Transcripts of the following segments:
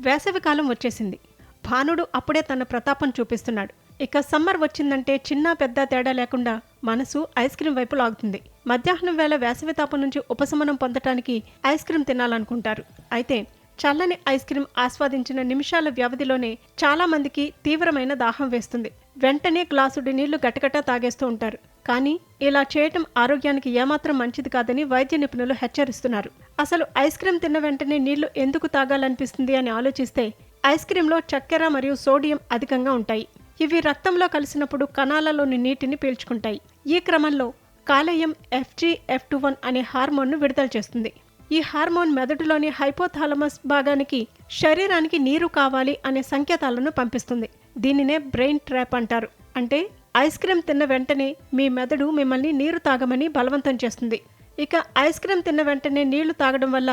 వేసవికాలం వచ్చేసింది. భానుడు అప్పుడే తన ప్రతాపం చూపిస్తున్నాడు. ఇక సమ్మర్ వచ్చిందంటే చిన్న పెద్ద తేడా లేకుండా మనసు ఐస్ క్రీం వైపు లాగుతుంది. మధ్యాహ్నం వేళ వేసవి తాపం నుంచి ఉపశమనం పొందటానికి ఐస్ క్రీం తినాలనుకుంటారు. అయితే చల్లని ఐస్ క్రీం ఆస్వాదించిన నిమిషాల వ్యవధిలోనే చాలా మందికి తీవ్రమైన దాహం వేస్తుంది. వెంటనే గ్లాసుడి నీళ్లు గటగటా తాగేస్తూ ఉంటారు. కానీ ఇలా చేయటం ఆరోగ్యానికి ఏమాత్రం మంచిది కాదని వైద్య నిపుణులు హెచ్చరిస్తున్నారు. అసలు ఐస్ క్రీం తిన్న వెంటనే నీళ్లు ఎందుకు తాగాలనిపిస్తుంది అని ఆలోచిస్తే ఐస్ క్రీంలో చక్కెర మరియు సోడియం అధికంగా ఉంటాయి. ఇవి రక్తంలో కలిసినప్పుడు కణాలలోని నీటిని పీల్చుకుంటాయి. ఈ క్రమంలో కాలేయం FGF21 అనే హార్మోన్ను విడుదల చేస్తుంది. ఈ హార్మోన్ మెదడులోని హైపోథాలమస్ భాగానికి శరీరానికి నీరు కావాలి అనే సంకేతాలను పంపిస్తుంది. దీనినే బ్రెయిన్ ట్రాప్ అంటారు. అంటే ఐస్ క్రీం తిన్న వెంటనే మీ మెదడు మిమ్మల్ని నీరు తాగమని బలవంతం చేస్తుంది. ఇక ఐస్ క్రీం తిన్న వెంటనే నీళ్లు తాగడం వల్ల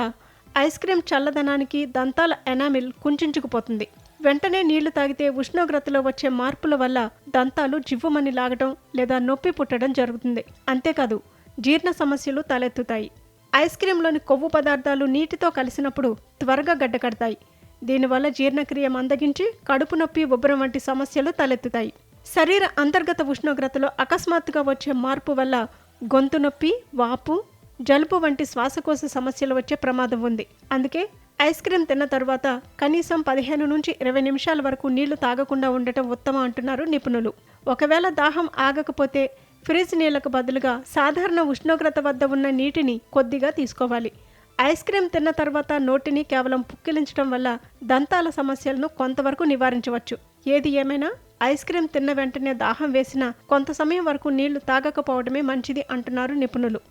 ఐస్ క్రీం చల్లదనానికి దంతాల ఎనామిల్ కుంచుకుపోతుంది. వెంటనే నీళ్లు తాగితే ఉష్ణోగ్రతలో వచ్చే మార్పుల వల్ల దంతాలు జివ్వుమని లాగడం లేదా నొప్పి పుట్టడం జరుగుతుంది. అంతేకాదు జీర్ణ సమస్యలు తలెత్తుతాయి. ఐస్ క్రీంలోని కొవ్వు పదార్థాలు నీటితో కలిసినప్పుడు త్వరగా గడ్డకడతాయి. దీనివల్ల జీర్ణక్రియ మందగించి కడుపు నొప్పి, ఉబ్బరం వంటి సమస్యలు తలెత్తుతాయి. శరీర అంతర్గత ఉష్ణోగ్రతలో అకస్మాత్తుగా వచ్చే మార్పు వల్ల గొంతు నొప్పి, వాపు, జలుబు వంటి శ్వాసకోశ సమస్యలు వచ్చే ప్రమాదం ఉంది. అందుకే ఐస్ క్రీం తిన్న తర్వాత కనీసం 15 నుంచి 20 నిమిషాల వరకు నీళ్లు తాగకుండా ఉండటం ఉత్తమం అంటున్నారు నిపుణులు. ఒకవేళ దాహం ఆగకపోతే ఫ్రిజ్ నీళ్లకు బదులుగా సాధారణ ఉష్ణోగ్రత వద్ద ఉన్న నీటిని కొద్దిగా తీసుకోవాలి. ఐస్ క్రీం తిన్న తర్వాత నోటిని కేవలం పుక్కిలించడం వల్ల దంతాల సమస్యలను కొంతవరకు నివారించవచ్చు. ఏది ఏమైనా ఐస్ క్రీం తిన్న వెంటనే దాహం వేసినా కొంత సమయం వరకు నీళ్లు తాగకపోవడమే మంచిది అంటున్నారు నిపుణులు.